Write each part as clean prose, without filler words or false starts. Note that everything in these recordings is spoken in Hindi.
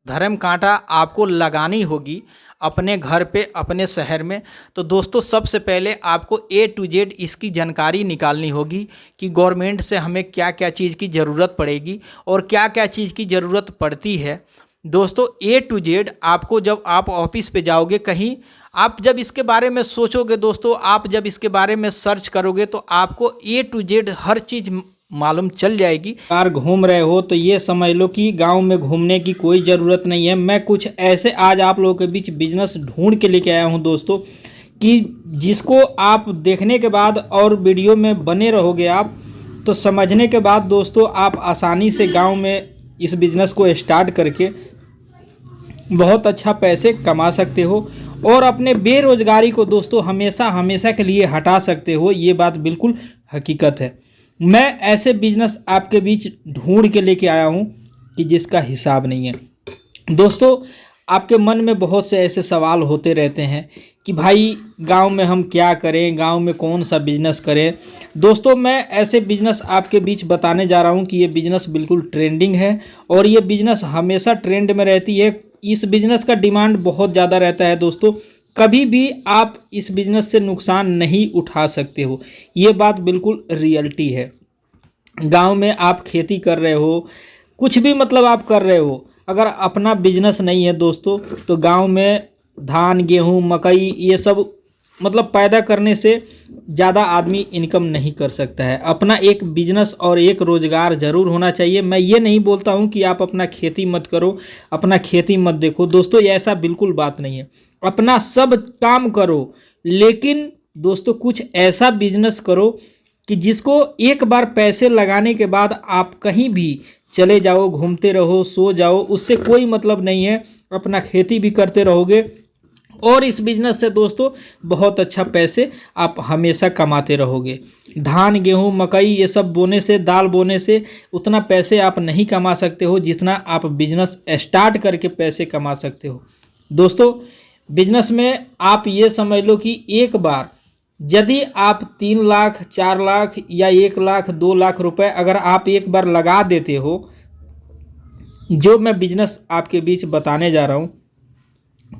धर्म कांटा आपको लगानी होगी अपने घर पे, अपने शहर में। तो दोस्तों सबसे पहले आपको A to Z इसकी जानकारी निकालनी होगी कि गवर्नमेंट से हमें क्या क्या चीज़ की ज़रूरत पड़ेगी और क्या क्या चीज़ की ज़रूरत पड़ती है। दोस्तों A to Z आपको जब आप ऑफिस पे जाओगे कहीं, आप जब इसके बारे में सोचोगे दोस्तों, आप जब इसके बारे में सर्च करोगे तो आपको A to Z हर चीज़ मालूम चल जाएगी। कार घूम रहे हो तो ये समझ लो कि गांव में घूमने की कोई ज़रूरत नहीं है। मैं कुछ ऐसे आज आप लोगों के बीच बिजनेस ढूंढ के लेके आया हूं दोस्तों कि जिसको आप देखने के बाद और वीडियो में बने रहोगे आप तो समझने के बाद दोस्तों आप आसानी से गांव में इस बिज़नेस को स्टार्ट करके बहुत अच्छा पैसे कमा सकते हो और अपने बेरोजगारी को दोस्तों हमेशा हमेशा के लिए हटा सकते हो। ये बात बिल्कुल हकीकत है। मैं ऐसे बिजनेस आपके बीच ढूंढ के लेके आया हूं कि जिसका हिसाब नहीं है। दोस्तों आपके मन में बहुत से ऐसे सवाल होते रहते हैं कि भाई गांव में हम क्या करें, गांव में कौन सा बिजनेस करें। दोस्तों मैं ऐसे बिजनेस आपके बीच बताने जा रहा हूं कि ये बिजनेस बिल्कुल ट्रेंडिंग है और ये बिजनेस हमेशा ट्रेंड में रहती है। इस बिजनेस का डिमांड बहुत ज़्यादा रहता है दोस्तों। कभी भी आप इस बिज़नेस से नुकसान नहीं उठा सकते हो, ये बात बिल्कुल रियलिटी है। गांव में आप खेती कर रहे हो, कुछ भी मतलब आप कर रहे हो, अगर अपना बिजनेस नहीं है दोस्तों तो गांव में धान गेहूं मकई ये सब मतलब पैदा करने से ज़्यादा आदमी इनकम नहीं कर सकता है। अपना एक बिजनेस और एक रोज़गार ज़रूर होना चाहिए। मैं ये नहीं बोलता हूँ कि आप अपना खेती मत करो, अपना खेती मत देखो दोस्तों, ये ऐसा बिल्कुल बात नहीं है। अपना सब काम करो लेकिन दोस्तों कुछ ऐसा बिजनेस करो कि जिसको एक बार पैसे लगाने के बाद आप कहीं भी चले जाओ, घूमते रहो, सो जाओ, उससे कोई मतलब नहीं है। अपना खेती भी करते रहोगे और इस बिज़नेस से दोस्तों बहुत अच्छा पैसे आप हमेशा कमाते रहोगे। धान गेहूं मकई ये सब बोने से, दाल बोने से उतना पैसे आप नहीं कमा सकते हो जितना आप बिजनेस स्टार्ट करके पैसे कमा सकते हो। दोस्तों बिजनेस में आप ये समझ लो कि एक बार यदि आप 3 लाख 4 लाख या 1 लाख 2 लाख रुपए अगर आप एक बार लगा देते हो, जो मैं बिजनेस आपके बीच बताने जा रहा हूँ,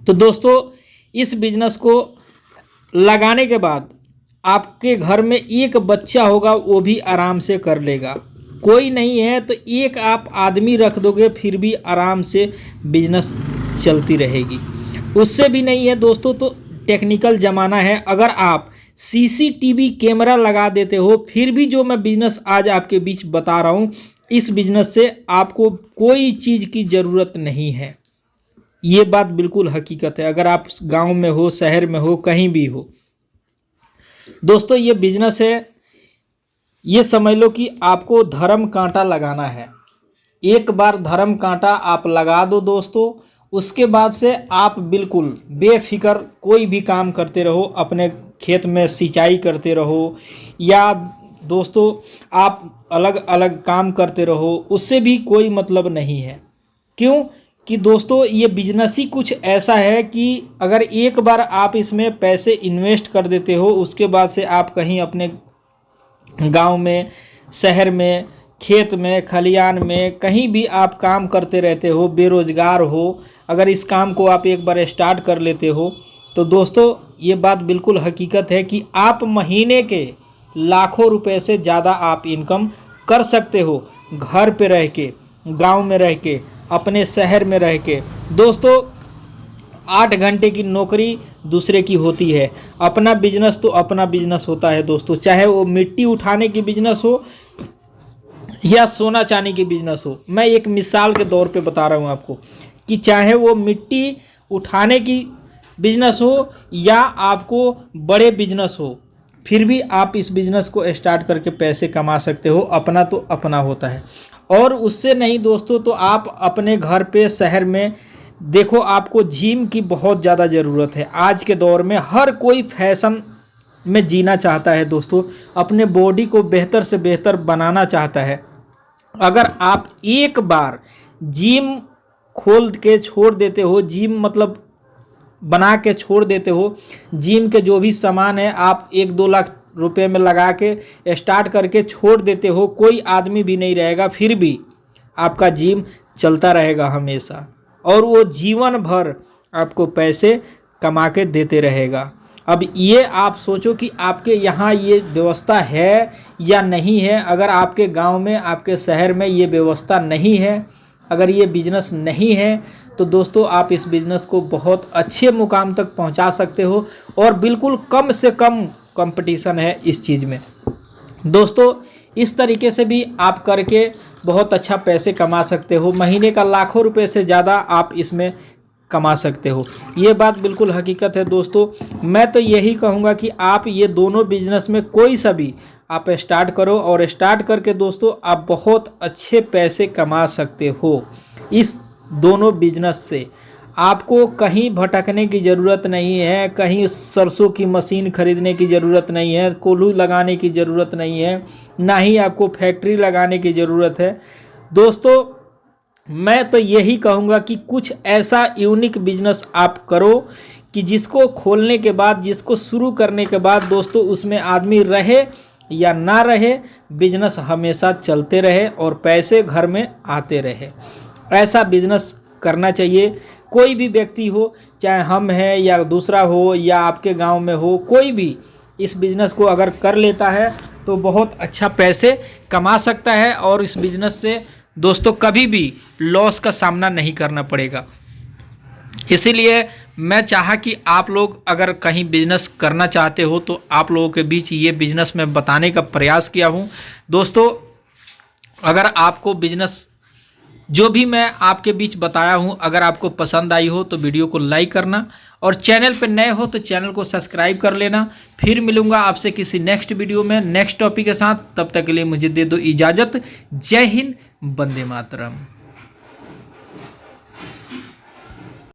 तो दोस्तों इस बिजनेस को लगाने के बाद आपके घर में एक बच्चा होगा वो भी आराम से कर लेगा। कोई नहीं है तो एक आप आदमी रख दोगे फिर भी आराम से बिजनेस चलती रहेगी। उससे भी नहीं है दोस्तों तो टेक्निकल ज़माना है। अगर आप CCTV कैमरा लगा देते हो फिर भी जो मैं बिजनेस आज आपके बीच बता रहा हूँ, इस बिजनेस से आपको कोई चीज़ की ज़रूरत नहीं है। ये बात बिल्कुल हकीकत है। अगर आप गांव में हो, शहर में हो, कहीं भी हो दोस्तों, ये बिजनेस है। ये समझ लो कि आपको धर्म कांटा लगाना है। एक बार धर्म कांटा आप लगा दो दोस्तों, उसके बाद से आप बिल्कुल बेफिक्र कोई भी काम करते रहो, अपने खेत में सिंचाई करते रहो या दोस्तों आप अलग अलग काम करते रहो, उससे भी कोई मतलब नहीं है। क्यों कि दोस्तों ये बिजनेस ही कुछ ऐसा है कि अगर एक बार आप इसमें पैसे इन्वेस्ट कर देते हो, उसके बाद से आप कहीं अपने गांव में, शहर में, खेत में, खलियान में कहीं भी आप काम करते रहते हो, बेरोजगार हो, अगर इस काम को आप एक बार स्टार्ट कर लेते हो तो दोस्तों ये बात बिल्कुल हकीकत है कि आप महीने के लाखों रुपए से ज़्यादा आप इनकम कर सकते हो घर पे रह के, गांव में रह के, अपने शहर में रह के। दोस्तों 8 घंटे की नौकरी दूसरे की होती है, अपना बिजनेस तो अपना बिजनेस होता है दोस्तों। चाहे वो मिट्टी उठाने की बिजनेस हो या सोना चांदी की बिजनेस हो। मैं एक मिसाल के तौर पे बता रहा हूँ आपको कि चाहे वो मिट्टी उठाने की बिजनेस हो या आपको बड़े बिजनेस हो, फिर भी आप इस बिजनेस को स्टार्ट करके पैसे कमा सकते हो। अपना तो अपना होता है। और उससे नहीं दोस्तों तो आप अपने घर पे, शहर में देखो, आपको जिम की बहुत ज़्यादा ज़रूरत है। आज के दौर में हर कोई फैशन में जीना चाहता है दोस्तों, अपने बॉडी को बेहतर से बेहतर बनाना चाहता है। अगर आप एक बार जिम खोल के छोड़ देते हो, जिम मतलब बना के छोड़ देते हो, जिम के जो भी सामान है आप 1-2 लाख रुपए में लगा के स्टार्ट करके छोड़ देते हो, कोई आदमी भी नहीं रहेगा, फिर भी आपका जिम चलता रहेगा हमेशा। और वो जीवन भर आपको पैसे कमा के देते रहेगा। अब ये आप सोचो कि आपके यहाँ ये व्यवस्था है या नहीं है। अगर आपके गांव में, आपके शहर में ये व्यवस्था नहीं है, अगर ये बिजनेस नहीं है, तो दोस्तों आप इस बिज़नेस को बहुत अच्छे मुकाम तक पहुंचा सकते हो और बिल्कुल कम से कम कंपटीशन है इस चीज़ में। दोस्तों इस तरीके से भी आप करके बहुत अच्छा पैसे कमा सकते हो। महीने का लाखों रुपए से ज़्यादा आप इसमें कमा सकते हो। ये बात बिल्कुल हकीकत है दोस्तों। मैं तो यही कहूँगा कि आप ये दोनों बिजनेस में कोई सा भी आप स्टार्ट करो और स्टार्ट करके दोस्तों आप बहुत अच्छे पैसे कमा सकते हो। इस दोनों बिजनेस से आपको कहीं भटकने की ज़रूरत नहीं है, कहीं सरसों की मशीन खरीदने की ज़रूरत नहीं है, कोल्हू लगाने की ज़रूरत नहीं है, ना ही आपको फैक्ट्री लगाने की ज़रूरत है। दोस्तों मैं तो यही कहूँगा कि कुछ ऐसा यूनिक बिजनेस आप करो कि जिसको खोलने के बाद, जिसको शुरू करने के बाद दोस्तों उसमें आदमी रहे या ना रहे, बिजनेस हमेशा चलते रहे और पैसे घर में आते रहे। ऐसा बिजनेस करना चाहिए। कोई भी व्यक्ति हो, चाहे हम हैं या दूसरा हो या आपके गांव में हो, कोई भी इस बिज़नेस को अगर कर लेता है तो बहुत अच्छा पैसे कमा सकता है और इस बिज़नेस से दोस्तों कभी भी लॉस का सामना नहीं करना पड़ेगा। इसीलिए मैं चाहा कि आप लोग अगर कहीं बिजनेस करना चाहते हो तो आप लोगों के बीच ये बिजनेस मैं बताने का प्रयास किया हूँ। दोस्तों अगर आपको बिजनेस जो भी मैं आपके बीच बताया हूँ अगर आपको पसंद आई हो तो वीडियो को लाइक करना और चैनल पर नए हो तो चैनल को सब्सक्राइब कर लेना। फिर मिलूंगा आपसे किसी नेक्स्ट वीडियो में नेक्स्ट टॉपिक के साथ। तब तक के लिए मुझे दे दो इजाज़त। जय हिंद, वंदे मातरम।